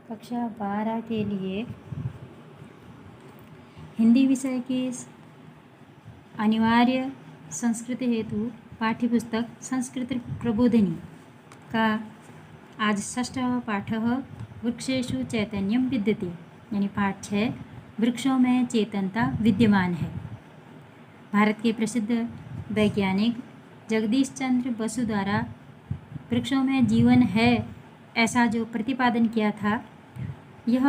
कक्षा 12 के लिए हिंदी विषय की अनिवार्य संस्कृत हेतु पाठ्यपुस्तक संस्कृत प्रबोधिनी का आज षष्ठः पाठः वृक्षेषु चैतन्यम विद्यते, यानी पाठ 6 वृक्षों में चेतनता विद्यमान है। भारत के प्रसिद्ध वैज्ञानिक जगदीश चंद्र बसु द्वारा वृक्षों में जीवन है ऐसा जो प्रतिपादन किया था, यह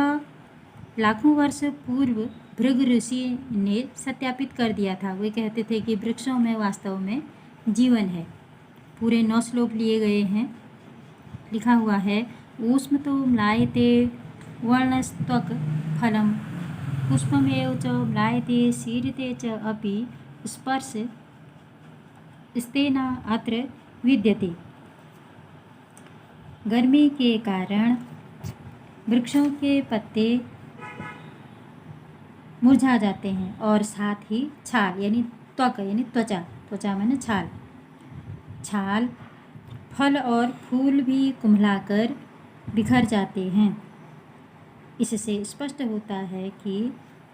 लाखों वर्ष पूर्व भृगु ऋषि ने सत्यापित कर दिया था। वे कहते थे कि वृक्षों में वास्तव में जीवन है। पूरे 9 श्लोक लिए गए हैं। लिखा हुआ है, ऊष्म तो म्लायते वर्णस्त्वक फलम पुष्पमेव च म्लायते शीर्यते च अपि स्पर्श स्तेना अत्र विद्यते। गर्मी के कारण वृक्षों के पत्ते मुरझा जाते हैं और साथ ही छाल यानी त्वक यानी त्वचा माने छाल फल और फूल भी कुम्हलाकर बिखर जाते हैं। इससे स्पष्ट होता है कि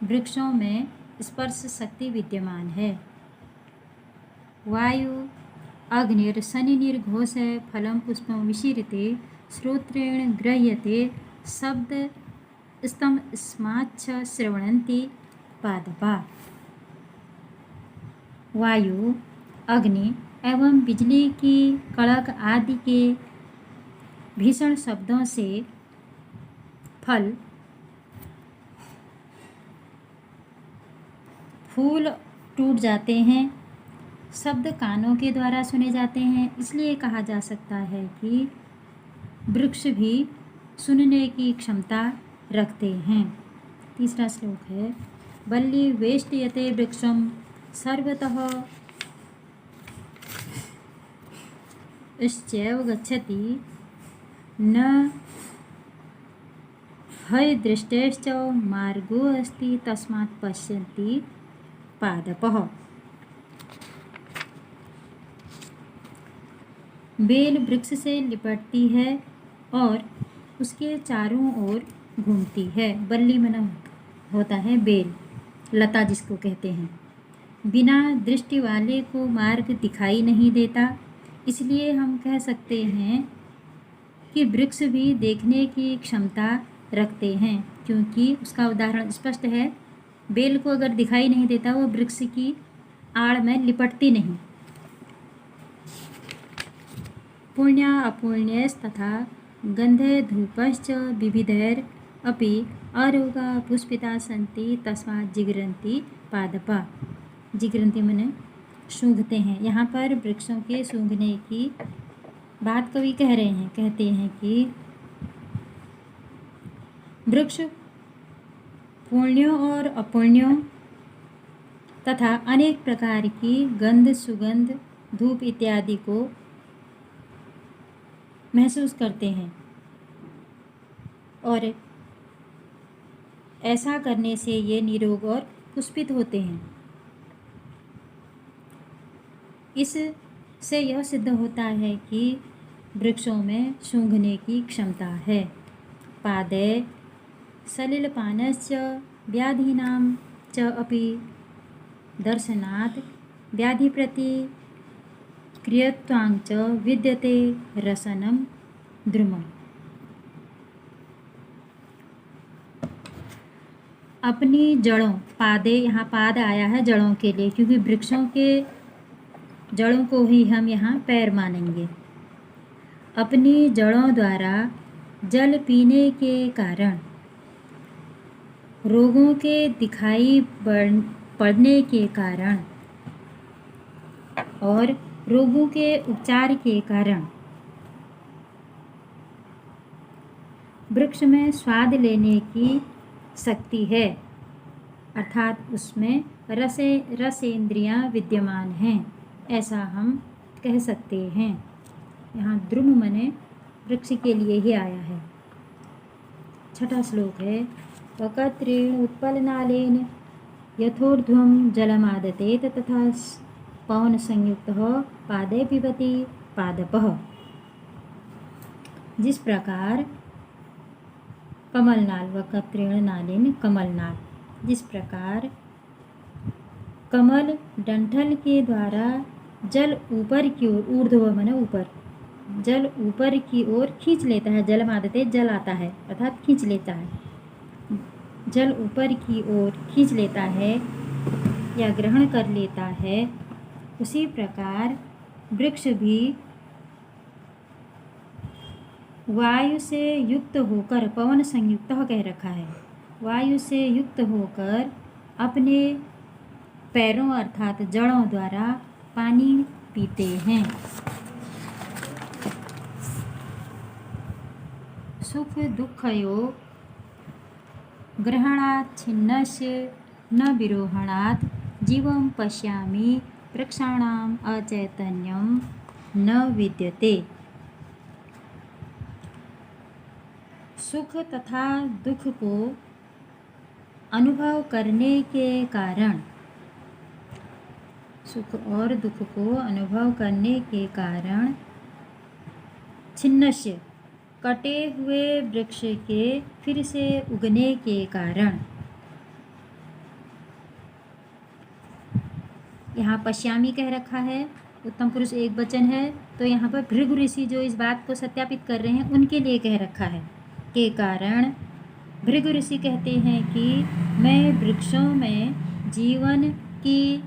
वृक्षों में स्पर्श शक्ति विद्यमान है। वायु अग्निर्शनिर्घोष फलं पुष्पं विशीर्यते श्रोत्रेण गृह्यते शब्द स्तम स्माच्छ श्रवणन्ति पादपा। वायु, अग्नि एवं बिजली की कड़क आदि के भीषण शब्दों से फल फूल टूट जाते हैं, शब्द कानों के द्वारा सुने जाते हैं। इसलिए कहा जा सकता है कि वृक्ष भी सुनने की क्षमता रखते हैं। तीसरा श्लोक है, वल्ली वेष्टयते वृक्षं सर्वतः श्चैव गच्छति न हय दृष्टेश्च मार्गो अस्ति तस्मात् पश्यन्ति पादपः। बेल वृक्ष से लिपटती है और उसके चारों ओर घूमती है। बल्ली मना होता है बेल, लता जिसको कहते हैं। बिना दृष्टि वाले को मार्ग दिखाई नहीं देता, इसलिए हम कह सकते हैं कि वृक्ष भी देखने की क्षमता रखते हैं, क्योंकि उसका उदाहरण स्पष्ट है। बेल को अगर दिखाई नहीं देता, वो वृक्ष की आड़ में लिपटती नहीं। पुण्य अपुण्यस्तथा गंधे धूपश्च विविधैर अपि अरोगा पुष्पिता सन्ति तस्मात् जिगरन्ति पादपा। जिगरन्ति माने सूंघते हैं। यहाँ पर वृक्षों के सूंघने की बात कवि कह रहे हैं। कहते हैं कि वृक्ष पुण्यों और अपुण्यों तथा अनेक प्रकार की गंध, सुगंध, धूप इत्यादि को महसूस करते हैं और ऐसा करने से ये निरोग और पुष्पित होते हैं। इससे यह सिद्ध होता है कि वृक्षों में सूंघने की क्षमता है। पादे सलिलपानश्च व्याधीनां च अपि दर्शनात् व्याधिप्रति क्रियत्वांच विद्यते रसनं द्रुमम्। अपनी जड़ों, पादे यहाँ पाद आया है जड़ों के लिए, क्योंकि वृक्षों के जड़ों को ही हम यहाँ पैर मानेंगे। अपनी जड़ों द्वारा जल पीने के कारण रोगों के दिखाई पड़ने के कारण और रोगों के उपचार के कारण वृक्ष में स्वाद लेने की शक्ति है, अर्थात उसमें रसेंद्रियां विद्यमान हैं, ऐसा हम कह सकते हैं। यहाँ द्रुम मने वृक्ष के लिए ही आया है। छठा श्लोक है, वकत्रेण उत्पलनालेन यथोर्ध्वं जलमादतेत तथा पवन संयुक्तः पादे पिबति पादपः। जिस प्रकार कमलनाल वक्त्रेण नालेन कमलनाल। जिस प्रकार कमल डंठल के द्वारा जल ऊपर की ओर, ऊर्ध्व माने ऊपर, जल ऊपर की ओर खींच लेता है, जल मादते जल आता है अर्थात खींच लेता है, जल ऊपर की ओर खींच लेता है या ग्रहण कर लेता है, उसी प्रकार वृक्ष भी वायु से युक्त होकर, पवन संयुक्त कह रखा है, वायु से युक्त होकर अपने पैरों अर्थात जड़ों द्वारा पानी पीते हैं। सुख दुःखयो ग्रहणात् छिन्नस्य न विरोहणात् जीवं पश्यामि वृक्षाणाम् अचैतन्यं न विद्यते। सुख तथा दुख को अनुभव करने के कारण, सुख और दुख को अनुभव करने के कारण छिन्नस्य कटे हुए वृक्ष के फिर से उगने के कारण, यहाँ पश्यामी कह रखा है, उत्तम पुरुष एक वचन है, तो यहाँ पर भृगु ऋषि जो इस बात को सत्यापित कर रहे हैं उनके लिए कह रखा है के कारण भृगु ऋषि कहते हैं कि मैं वृक्षों में जीवन की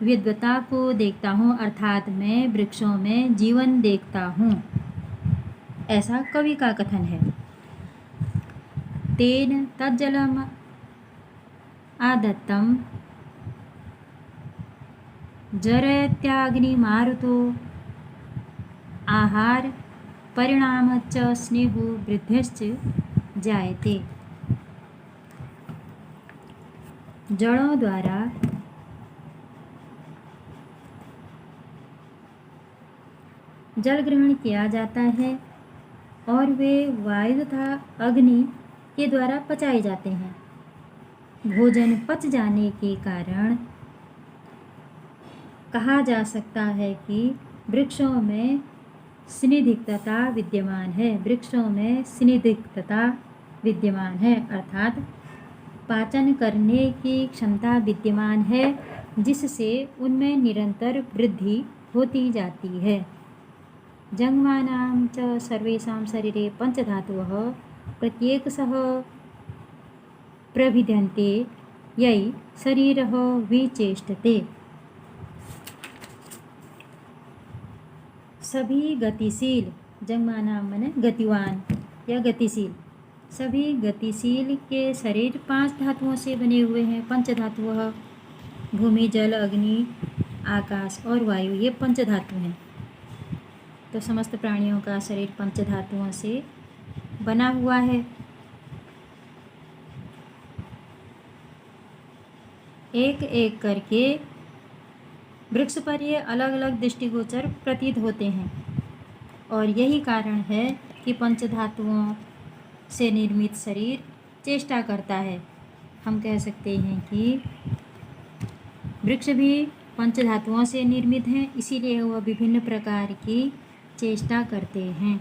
विद्वता को देखता हूँ, अर्थात मैं वृक्षों में जीवन देखता हूँ, ऐसा कवि का कथन है। तेन तज्जलम आदत्तम जरत्याग्निमारुतो आहार परिणामच्च स्नेहो वृद्धिश्च जायते। जड़ों द्वारा जल ग्रहण किया जाता है और वे वायु तथा अग्नि के द्वारा पचाए जाते हैं। भोजन पच जाने के कारण कहा जा सकता है कि वृक्षों में स्निग्धता विद्यमान है, वृक्षों में स्निग्धता विद्यमान है, अर्थात पाचन करने की क्षमता विद्यमान है, जिससे उनमें निरंतर वृद्धि होती जाती है। जंगमानां च सर्वेषां शरीरे पंचधातवः प्रत्येकशः प्रभिद्यन्ते ययि शरीरः विचेष्टते। सभी गतिशील, जंगमानां माने गतिवान या गतिशील, सभी गतिशील के शरीर 5 धातुओं से बने हुए हैं। पंचधातुः भूमि, जल, अग्नि, आकाश और वायु, ये पंचधातु हैं। तो समस्त प्राणियों का शरीर पंचधातुओं से बना हुआ है। एक एक करके वृक्ष पर ये अलग अलग दृष्टिगोचर प्रतीत होते हैं और यही कारण है कि पंचधातुओं से निर्मित शरीर चेष्टा करता है। हम कह सकते हैं कि वृक्ष भी पंचधातुओं से निर्मित हैं, इसीलिए वह विभिन्न प्रकार की चेष्टा करते हैं।